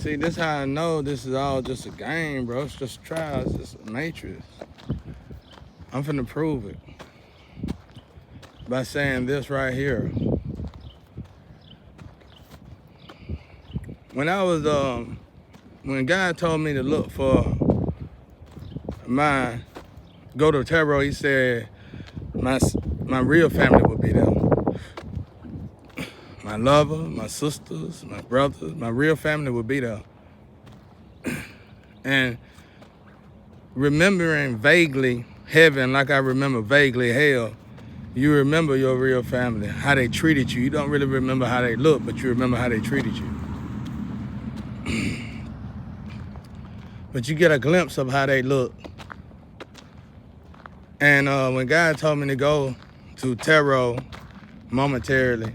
See, this how I know this is all just a game, bro. It's just a trial. It's just a matrix. I'm finna prove it by saying this right here. When I was, when God told me to look for go to tarot, he said my real family would be there. My lover, my sisters, my brothers, my real family would be there. And remembering vaguely heaven like I remember vaguely hell, you remember your real family, how they treated you. You don't really remember how they look, but you remember how they treated you. But you get a glimpse of how they look. And when God told me to go to tarot momentarily,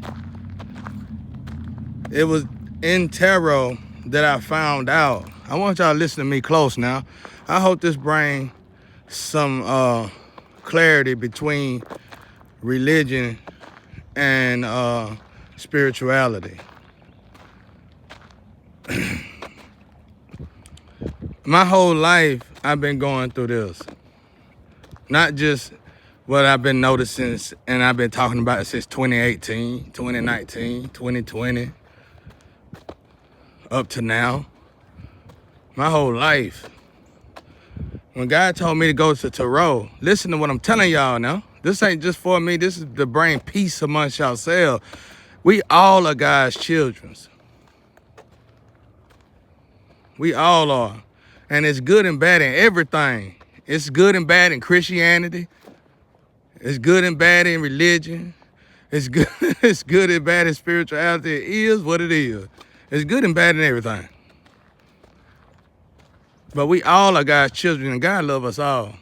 it was in tarot that I found out. I want y'all to listen to me close now. I hope this brings some clarity between religion and spirituality. My whole life, I've been going through this. Not just what I've been noticing, and I've been talking about it since 2018, 2019, 2020, up to now. My whole life. When God told me to go to tarot, listen to what I'm telling y'all now. This ain't just for me. This is to bring peace amongst yourselves. We all are God's children. We all are. And it's good and bad in everything. It's good and bad in Christianity. It's good and bad in religion. It's good, it's good and bad in spirituality. It is what it is. It's good and bad in everything. But we all are God's children, and God loves us all.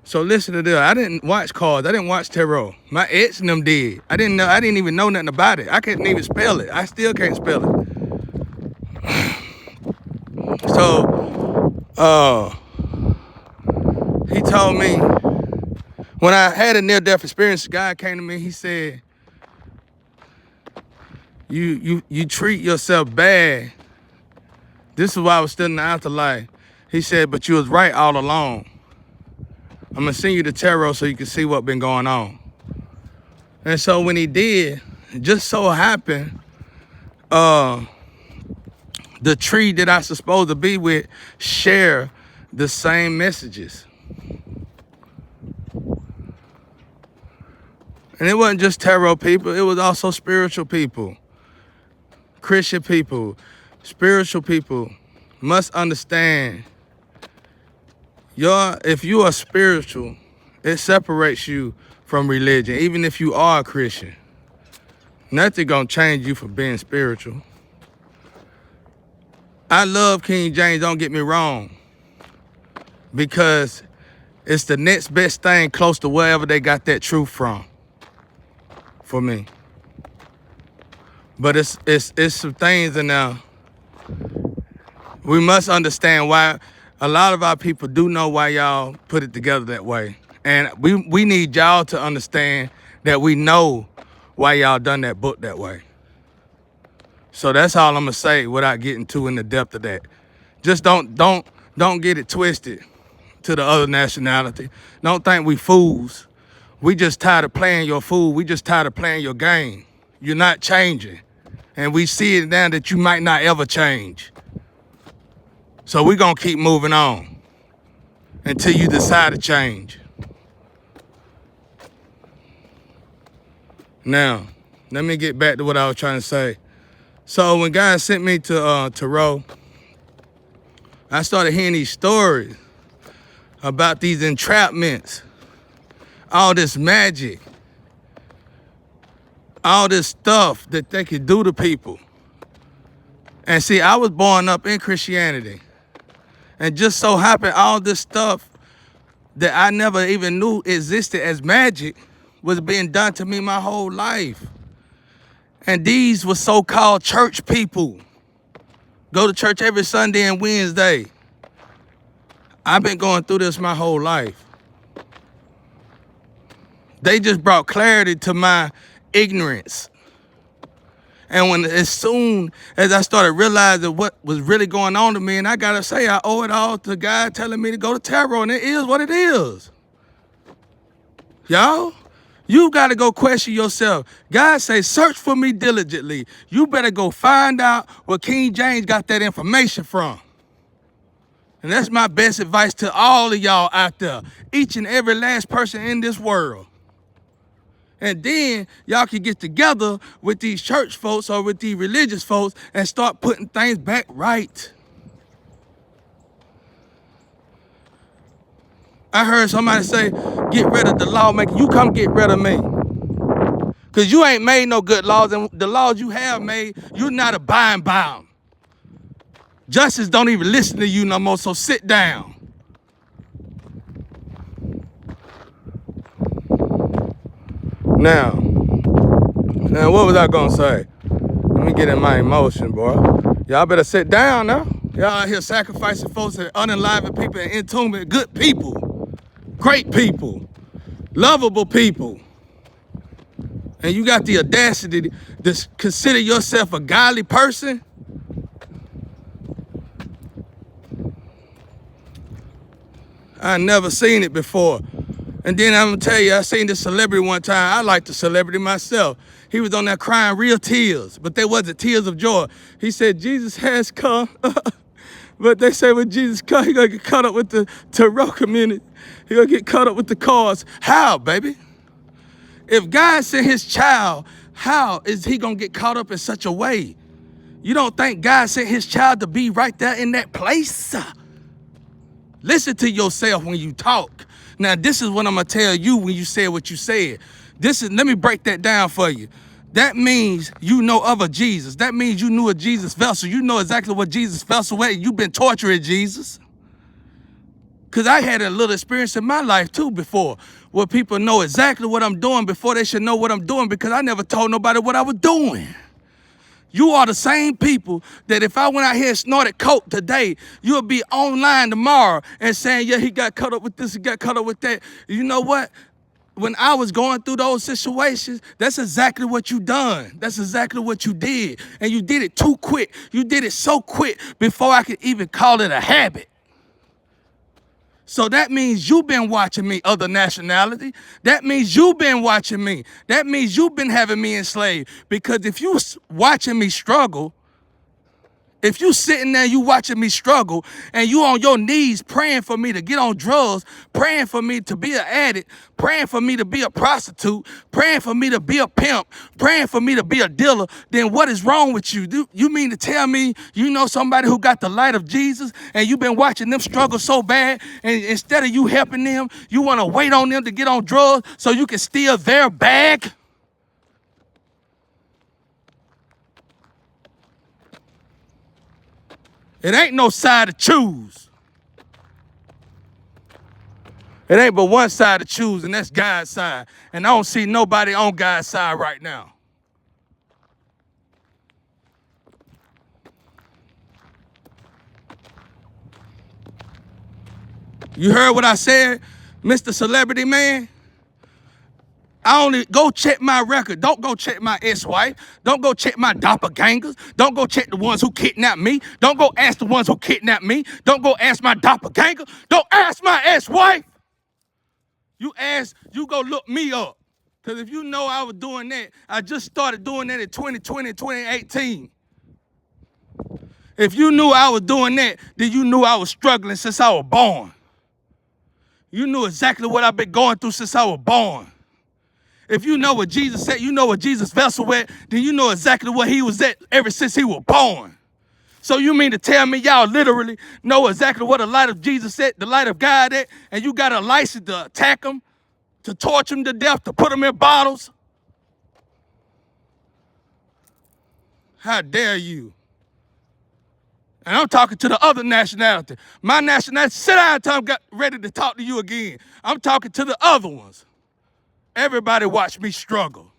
So listen to this. I didn't watch cards. I didn't watch tarot. My ex and them did. I didn't even know nothing about it. I couldn't even spell it. I still can't spell it. So, he told me, when I had a near-death experience, God came to me, he said, you treat yourself bad. This is why I was still in the afterlife. He said, but you was right all along. I'm gonna send you the tarot so you can see what's been going on. And so when he did, it just so happened, the tree that I supposed to be with share the same messages. And it wasn't just tarot people, it was also spiritual people, Christian people. Spiritual people must understand, if you are spiritual, it separates you from religion, even if you are a Christian. Nothing gonna change you from being spiritual. I love King James, don't get me wrong, because it's the next best thing close to wherever they got that truth from, for me. But it's some things in there. We must understand why a lot of our people do know why y'all put it together that way. And we need y'all to understand that we know why y'all done that book that way. So that's all I'm gonna say without getting too in the depth of that. Just don't get it twisted to the other nationality. Don't think we fools. We just tired of playing your fool. We just tired of playing your game. You're not changing. And we see it now that you might not ever change. So we're gonna keep moving on until you decide to change. Now, let me get back to what I was trying to say. So when God sent me to tarot, I started hearing these stories about these entrapments, all this magic, all this stuff that they could do to people. And see, I was born up in Christianity. And just so happened all this stuff that I never even knew existed as magic was being done to me my whole life. And these were so-called church people. Go to church every Sunday and Wednesday. I've been going through this my whole life. They just brought clarity to my ignorance. And as soon as I started realizing what was really going on to me, and I gotta say, I owe it all to God telling me to go to tarot, and it is what it is. Y'all, you gotta go question yourself. God say, search for me diligently. You better go find out where King James got that information from. And that's my best advice to all of y'all out there, each and every last person in this world. And then y'all can get together with these church folks or with these religious folks and start putting things back right. I heard somebody say, get rid of the lawmaker. You come get rid of me. Because you ain't made no good laws, and the laws you have made, you're not abiding by them. Justice don't even listen to you no more, so sit down. Now, what was I gonna say? Let me get in my emotion, boy. Y'all better sit down now. Y'all out here sacrificing folks and unaliving people and entombing good people, great people, lovable people. And you got the audacity to consider yourself a godly person? I never seen it before. And then I'm gonna tell you, I seen this celebrity one time. I like the celebrity myself. He was on there crying real tears, but they wasn't tears of joy. He said, Jesus has come. But they say when Jesus comes, he gonna get caught up with the tarot community. He gonna get caught up with the cause. How, baby? If God sent his child, how is he gonna get caught up in such a way? You don't think God sent his child to be right there in that place? Listen to yourself when you talk. Now, this is what I'm gonna tell you when you said what you said. Let me break that down for you. That means you know of a Jesus. That means you knew a Jesus vessel. You know exactly what Jesus vessel was. You've been torturing Jesus. Because I had a little experience in my life too before, where people know exactly what I'm doing before they should know what I'm doing, because I never told nobody what I was doing. You are the same people that if I went out here and snorted coke today, you'll be online tomorrow and saying, yeah, he got caught up with this, he got caught up with that. You know what? When I was going through those situations, that's exactly what you done. That's exactly what you did. And you did it too quick. You did it so quick before I could even call it a habit. So that means you've been watching me, other nationality. That means you've been watching me. That means you've been having me enslaved. Because if you watching me struggle, if you sitting there, you watching me struggle, and you on your knees praying for me to get on drugs, praying for me to be an addict, praying for me to be a prostitute, praying for me to be a pimp, praying for me to be a dealer, then what is wrong with you? You mean to tell me you know somebody who got the light of Jesus, and you've been watching them struggle so bad, and instead of you helping them, you want to wait on them to get on drugs so you can steal their bag? It ain't no side to choose. It ain't but one side to choose, and that's God's side. And I don't see nobody on God's side right now. You heard what I said, Mr. Celebrity Man? I only go check my record. Don't go check my ex-wife. Don't go check my doppelgangers. Don't go check the ones who kidnapped me. Don't go ask the ones who kidnapped me. Don't go ask my doppelganger. Don't ask my ex-wife. You go look me up. Because if you know I was doing that, I just started doing that in 2020, 2018. If you knew I was doing that, then you knew I was struggling since I was born. You knew exactly what I've been going through since I was born. If you know what Jesus said, you know what Jesus' vessel was, then you know exactly what he was at ever since he was born. So you mean to tell me y'all literally know exactly what the light of Jesus said, the light of God at, and you got a license to attack them, to torture them to death, to put them in bottles? How dare you? And I'm talking to the other nationality. My nationality, sit down until I'm ready to talk to you again. I'm talking to the other ones. Everybody watch me struggle.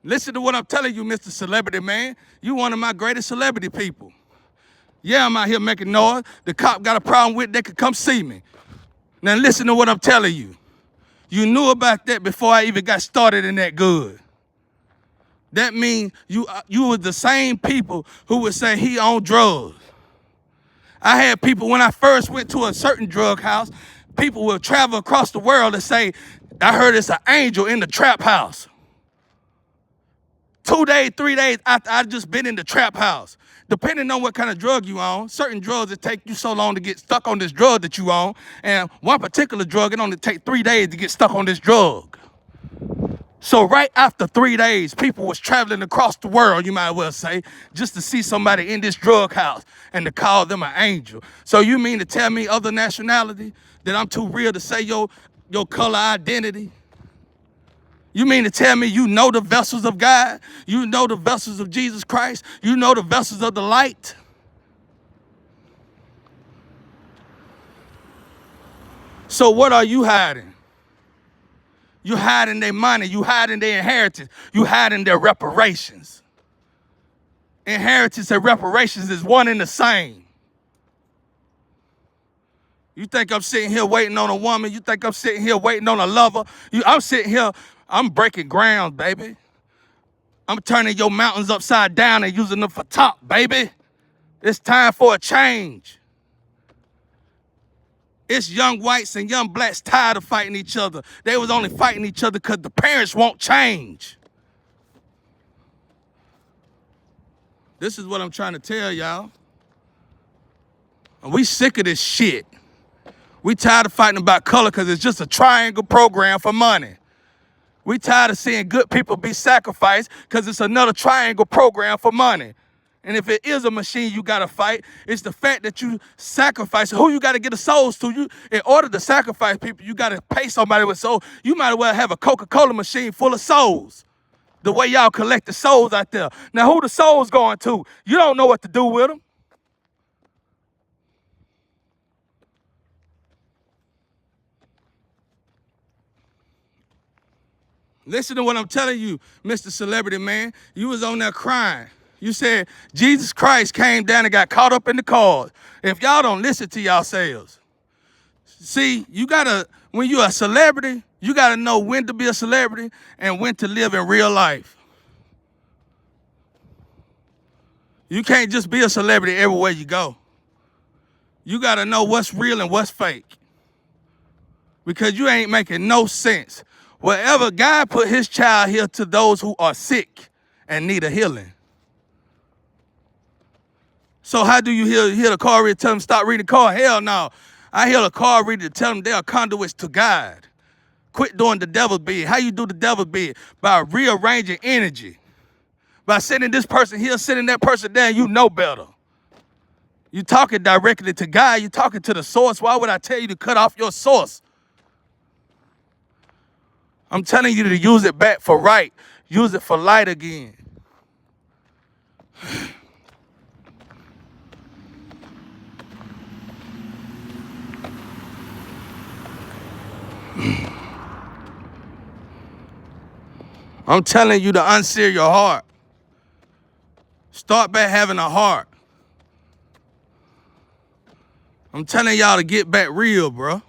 Listen to what I'm telling you, Mr. Celebrity Man. You one of my greatest celebrity people. Yeah, I'm out here making noise. The cop got a problem with it, they could come see me. Now listen to what I'm telling you. You knew about that before I even got started in that good. That means you were the same people who would say he on drugs. I had people, when I first went to a certain drug house, people would travel across the world and say, I heard it's an angel in the trap house. 2 days, 3 days after I just been in the trap house. Depending on what kind of drug you on, certain drugs it take you so long to get stuck on this drug that you on, and one particular drug, it only take 3 days to get stuck on this drug. So right after 3 days, people was traveling across the world, you might well say, just to see somebody in this drug house and to call them an angel. So you mean to tell me other nationality that I'm too real to say your color identity? You mean to tell me you know the vessels of God? You know the vessels of Jesus Christ? You know the vessels of the light? So what are you hiding? You hiding their money. You hiding their inheritance. You hiding their reparations. Inheritance and reparations is one and the same. You think I'm sitting here waiting on a woman? You think I'm sitting here waiting on a lover? I'm sitting here, I'm breaking ground, baby. I'm turning your mountains upside down and using them for top, baby. It's time for a change. It's young whites and young blacks tired of fighting each other. They was only fighting each other because the parents won't change. This is what I'm trying to tell y'all. We sick of this shit. We tired of fighting about color because it's just a triangle program for money. We tired of seeing good people be sacrificed because it's another triangle program for money. And if it is a machine you got to fight, it's the fact that you sacrifice. Who you got to get the souls to? In order to sacrifice people, you got to pay somebody with souls. You might as well have a Coca-Cola machine full of souls. The way y'all collect the souls out there. Now, who the souls going to? You don't know what to do with them. Listen to what I'm telling you, Mr. Celebrity Man. You was on there crying. You said Jesus Christ came down and got caught up in the cause. If y'all don't listen to yourselves, see, you gotta, when you're a celebrity, you gotta know when to be a celebrity and when to live in real life. You can't just be a celebrity everywhere you go. You gotta know what's real and what's fake. Because you ain't making no sense. Wherever God put his child here to those who are sick and need a healing. So how do you hear the card reader tell them stop reading the card? Hell no. I hear the card reader tell them they are conduits to God. Quit doing the devil's bid. How you do the devil's bid? By rearranging energy. By sending this person here, sending that person there, you know better. You talking directly to God. You talking to the source. Why would I tell you to cut off your source? I'm telling you to use it back for right. Use it for light again. I'm telling you to unsear your heart. Start back having a heart. I'm telling y'all to get back real, bro.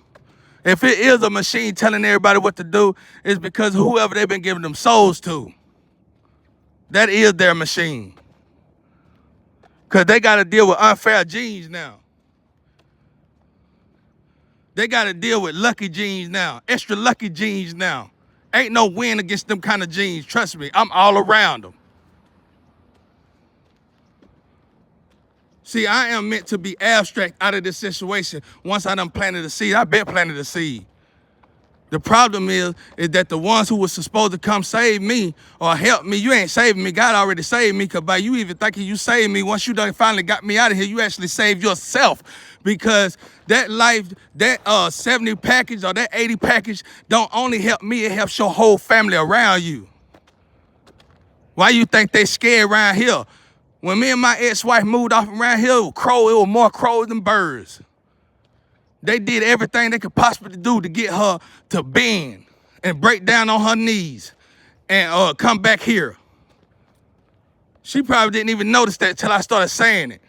If it is a machine telling everybody what to do, it's because whoever they've been giving them souls to. That is their machine. Because they got to deal with unfair genes now. They got to deal with lucky genes now. Extra lucky genes now. Ain't no win against them kind of genes. Trust me, I'm all around them. See, I am meant to be abstract out of this situation. Once I done planted a seed, I've been planted a seed. The problem is that the ones who were supposed to come save me or help me, you ain't saving me. God already saved me, because by you even thinking you saved me, once you done finally got me out of here, you actually saved yourself. Because that life, that 70 package or that 80 package don't only help me, it helps your whole family around you. Why you think they scared around here? When me and my ex-wife moved off around here, it was more crows than birds. They did everything they could possibly do to get her to bend and break down on her knees and come back here. She probably didn't even notice that till I started saying it.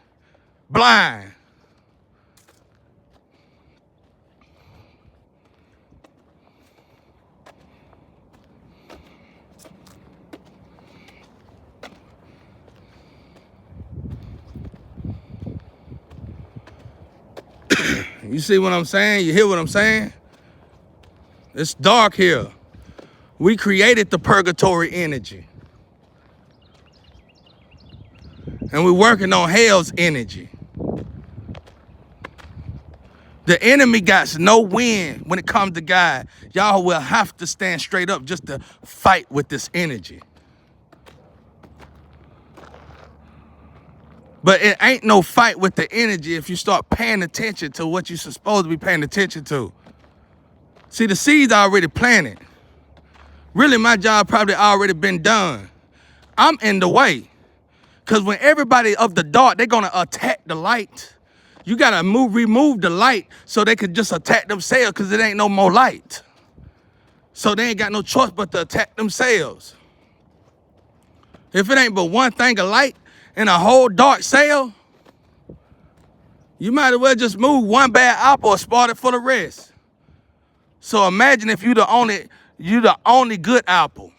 Blind. You see what I'm saying? You hear what I'm saying? It's dark here. We created the purgatory energy. And we're working on hell's energy. The enemy got no win when it comes to God. Y'all will have to stand straight up just to fight with this energy. But it ain't no fight with the energy if you start paying attention to what you're supposed to be paying attention to. See, the seeds already planted. Really, my job probably already been done. I'm in the way. Because when everybody of the dark, they're going to attack the light. You got to remove the light so they could just attack themselves because it ain't no more light. So they ain't got no choice but to attack themselves. If it ain't but one thing of light in a whole dark cell, you might as well just move one bad apple or spot it for the rest. So imagine if you the only good apple.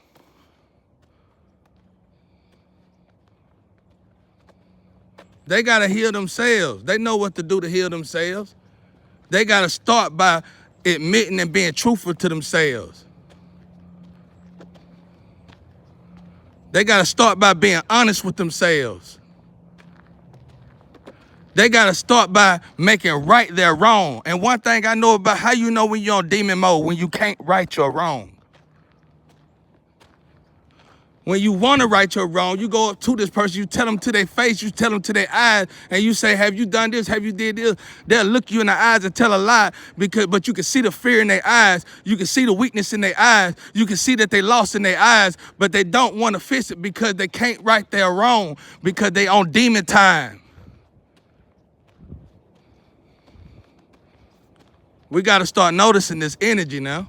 They got to heal themselves. They know what to do to heal themselves. They got to start by admitting and being truthful to themselves. They got to start by being honest with themselves. They got to start by making right their wrong. And one thing I know about how you know when you're on demon mode, when you can't right your wrong. When you want to right your wrong, you go up to this person, you tell them to their face, you tell them to their eyes, and you say, have you done this? Have you did this? They'll look you in the eyes and tell a lie, but you can see the fear in their eyes. You can see the weakness in their eyes. You can see that they lost in their eyes, but they don't want to fix it because they can't right their wrong because they on demon time. We got to start noticing this energy now.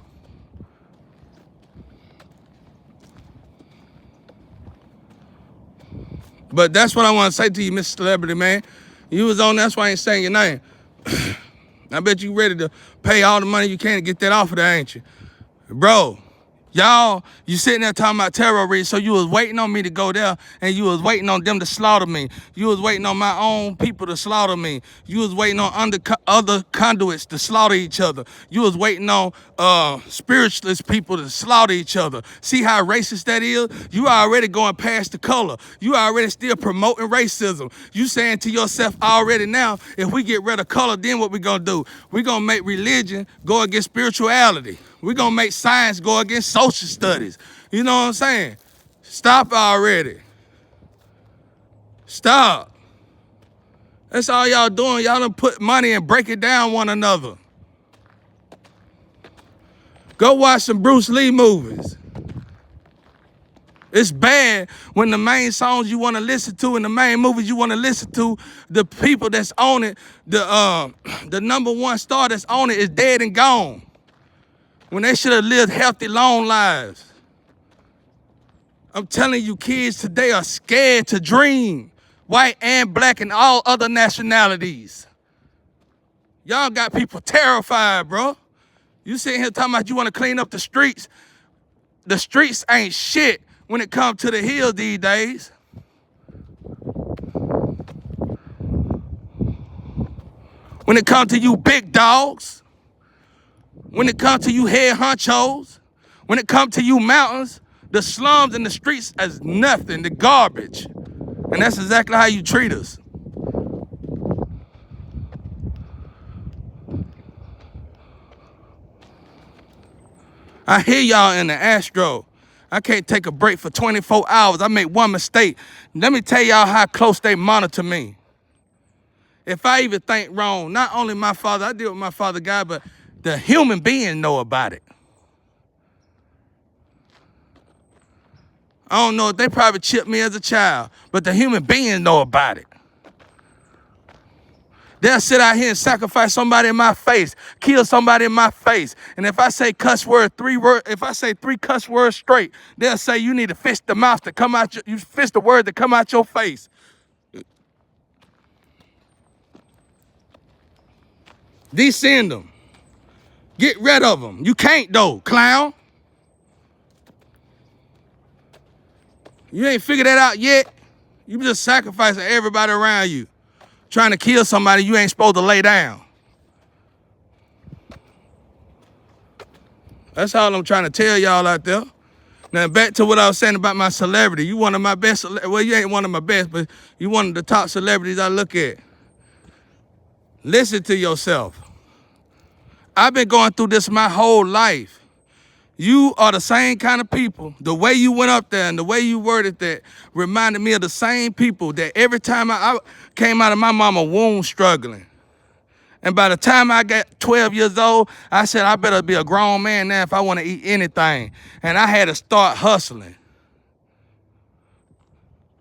But that's what I want to say to you, Mr. Celebrity, man. You was on, that's why I ain't saying your name. I bet you ready to pay all the money you can to get that off of there, ain't you? Bro, y'all, you sitting there talking about terrorists, so you was waiting on me to go there, and you was waiting on them to slaughter me. You was waiting on my own people to slaughter me. You was waiting on other conduits to slaughter each other. You was waiting on spiritualist people to slaughter each other. See how racist that is? You already going past the color. You already still promoting racism. You saying to yourself already now, if we get rid of color, then what we gonna do? We gonna make religion go against spirituality. We're going to make science go against social studies. You know what I'm saying? Stop already. Stop. That's all y'all doing. Y'all done put money and break it down one another. Go watch some Bruce Lee movies. It's bad when the main songs you want to listen to and the main movies you want to listen to, the people that's on it, the number one star that's on it is dead and gone. When they should have lived healthy, long lives. I'm telling you, kids today are scared to dream. White and black and all other nationalities. Y'all got people terrified, bro. You sitting here talking about you want to clean up the streets. The streets ain't shit when it comes to the hills these days. When it comes to you big dogs. When it comes to you head honchos, when it comes to you mountains, the slums and the streets is nothing, the garbage. And that's exactly how you treat us. I hear y'all in the Astro. I can't take a break for 24 hours. I make one mistake. Let me tell y'all how close they monitor me. If I even think wrong, not only my father, I deal with my father God, but the human beings know about it. I don't know if they probably chipped me as a child, but the human beings know about it. They'll sit out here and sacrifice somebody in my face, kill somebody in my face. And if I say if I say three cuss words straight, they'll say you need to fish the mouth to come out, you fish the word to come out your face. Descend them. Get rid of them. You can't though, clown. You ain't figured that out yet. You just sacrificing everybody around you. Trying to kill somebody you ain't supposed to lay down. That's all I'm trying to tell y'all out there. Now, back to what I was saying about my celebrity. You one of my best, well, you ain't one of my best, but you one of the top celebrities I look at. Listen to yourself. I've been going through this my whole life. You are the same kind of people. The way you went up there and the way you worded that reminded me of the same people that every time I came out of my mama's womb struggling. And by the time I got 12 years old, I said, I better be a grown man now if I want to eat anything. And I had to start hustling.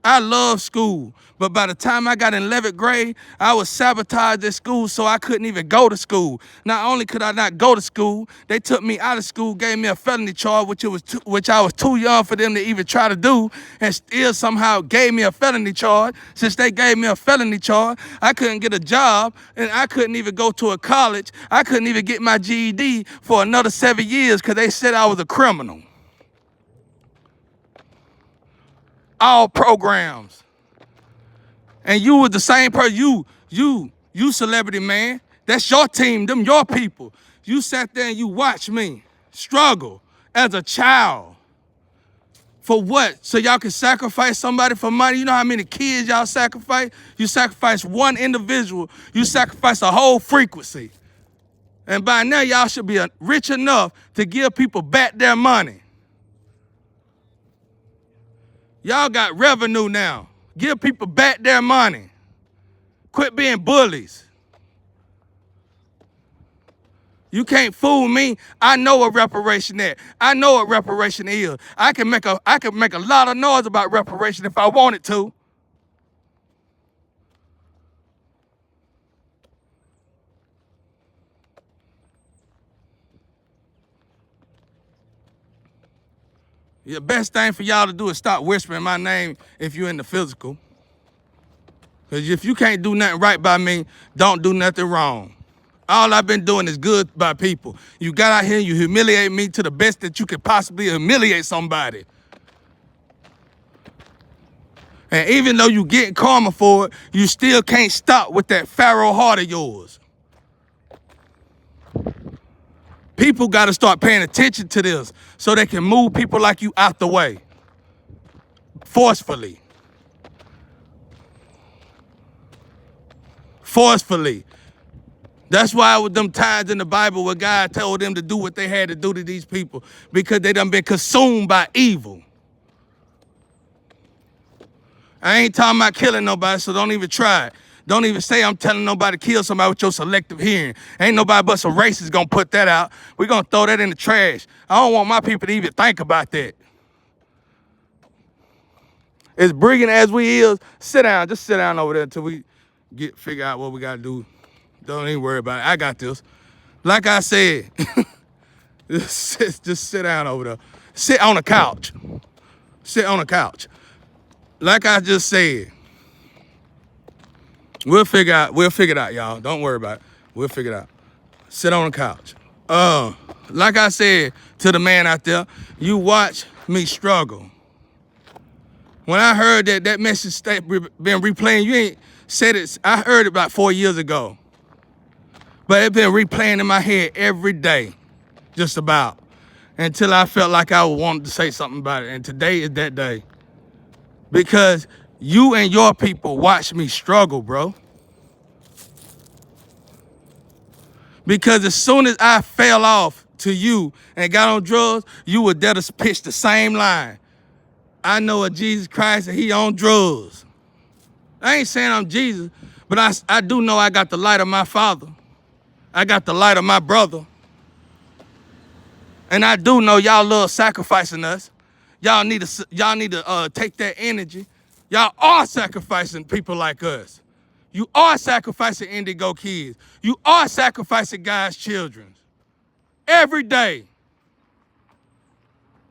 I love school, but by the time I got in 11th grade, I was sabotaged at school so I couldn't even go to school. Not only could I not go to school, they took me out of school, gave me a felony charge, which I was too young for them to even try to do, and still somehow gave me a felony charge. Since they gave me a felony charge, I couldn't get a job, and I couldn't even go to a college. I couldn't even get my GED for another 7 years because they said I was a criminal. All programs. And you was the same person, you celebrity man. That's your team, them your people. You sat there and you watched me struggle as a child. For what? So y'all can sacrifice somebody for money? You know how many kids y'all sacrifice? You sacrifice one individual, you sacrifice a whole frequency. And by now y'all should be rich enough to give people back their money. Y'all got revenue now. Give people back their money. Quit being bullies. You can't fool me. I know what reparation is. I know what reparation is. I can make a lot of noise about reparation if I wanted to. The best thing for y'all to do is stop whispering my name if you're in the physical. Because if you can't do nothing right by me, don't do nothing wrong. All I've been doing is good by people. You got out here and you humiliate me to the best that you could possibly humiliate somebody. And even though you getting karma for it, you still can't stop with that Pharaoh heart of yours. People got to start paying attention to this so they can move people like you out the way. Forcefully. Forcefully. That's why with them times in the Bible where God told them to do what they had to do to these people because they done been consumed by evil. I ain't talking about killing nobody, so don't even try it. Don't even say I'm telling nobody to kill somebody with your selective hearing. Ain't nobody but some racists gonna put that out. We gonna throw that in the trash. I don't want my people to even think about that. As brilliant as we is, sit down. Just sit down over there until we figure out what we gotta do. Don't even worry about it. I got this. Like I said, just sit down over there. Sit on the couch. Sit on the couch. Like I just said, we'll figure it out, y'all. Don't worry about it. We'll figure it out. Sit on the couch. Like I said to the man out there, you watch me struggle. When I heard that message been replaying, you ain't said it. I heard it about 4 years ago. But it's been replaying in my head every day, just about, until I felt like I wanted to say something about it. And today is that day. Because you and your people watch me struggle, bro. Because as soon as I fell off to you and got on drugs, you were there to pitch the same line. I know a Jesus Christ and he on drugs. I ain't saying I'm Jesus, but I do know I got the light of my Father. I got the light of my brother. And I do know y'all love sacrificing us. Y'all need to take that energy. Y'all are sacrificing people like us. You are sacrificing Indigo kids. You are sacrificing God's children. Every day.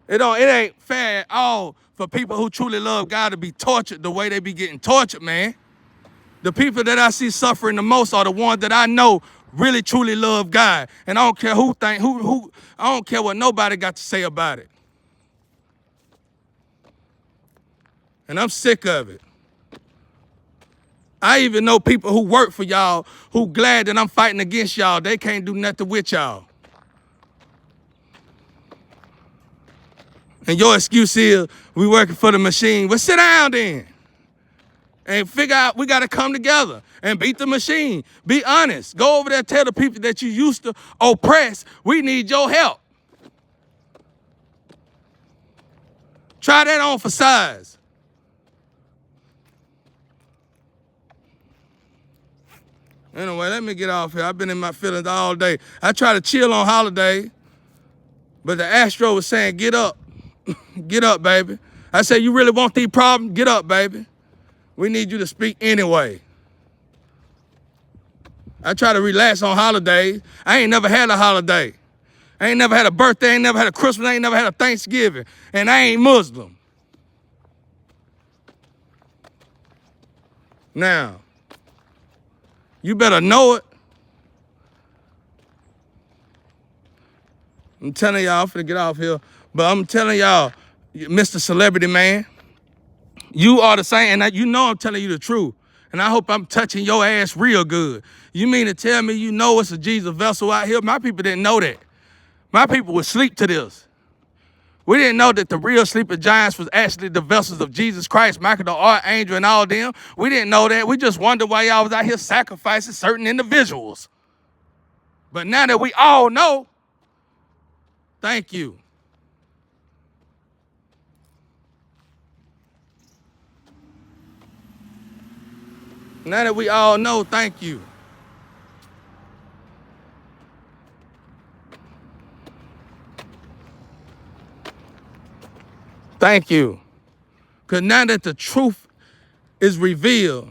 It ain't fair at all for people who truly love God to be tortured the way they be getting tortured, man. The people that I see suffering the most are the ones that I know really truly love God. And I don't care I don't care what nobody got to say about it. And I'm sick of it. I even know people who work for y'all who glad that I'm fighting against y'all. They can't do nothing with y'all. And your excuse is, we working for the machine. Well, sit down then. And figure out we got to come together and beat the machine. Be honest. Go over there, tell the people that you used to oppress, we need your help. Try that on for size. Anyway, let me get off here. I've been in my feelings all day. I try to chill on holiday, but the Astro was saying, get up. Get up, baby. I said, you really want these problems? Get up, baby. We need you to speak anyway. I try to relax on holidays. I ain't never had a holiday. I ain't never had a birthday. I ain't never had a Christmas. I ain't never had a Thanksgiving. And I ain't Muslim. Now, you better know it. I'm telling y'all, I'm finna get off here, but I'm telling y'all, Mr. Celebrity Man, you are the same, and you know I'm telling you the truth. And I hope I'm touching your ass real good. You mean to tell me you know it's a Jesus vessel out here? My people didn't know that. My people would sleep to this. We didn't know that the real sleeping giants was actually the vessels of Jesus Christ, Michael the Archangel, and all them. We didn't know that. We just wondered why y'all was out here sacrificing certain individuals. But now that we all know, thank you. Now that we all know, thank you. Thank you. Because now that the truth is revealed,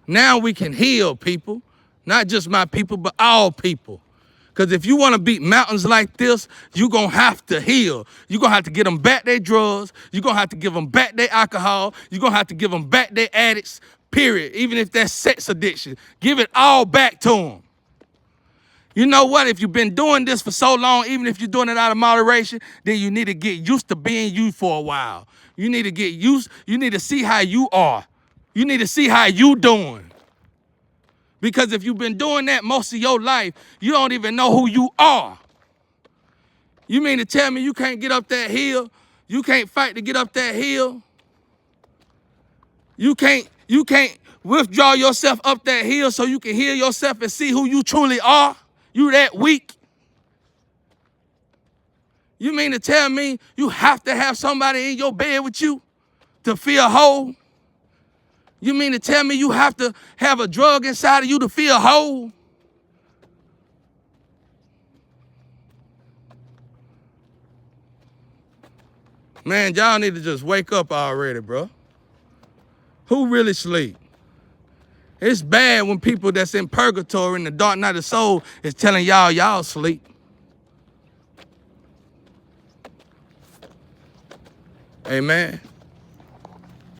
now we can heal people. Not just my people, but all people. Because if you want to beat mountains like this, you're going to have to heal. You're going to have to get them back their drugs. You're going to have to give them back their alcohol. You're going to have to give them back their addicts, period. Even if that's sex addiction. Give it all back to them. You know what? If you've been doing this for so long, even if you're doing it out of moderation, then you need to get used to being you for a while. You need to get used. You need to see how you are. You need to see how you doing. Because if you've been doing that most of your life, you don't even know who you are. You mean to tell me you can't get up that hill? You can't fight to get up that hill? You can't withdraw yourself up that hill so you can heal yourself and see who you truly are? You that weak? You mean to tell me you have to have somebody in your bed with you to feel whole? You mean to tell me you have to have a drug inside of you to feel whole? Man, y'all need to just wake up already, bro. Who really sleep? It's bad when people that's in purgatory in the dark night of the soul is telling y'all sleep. Amen.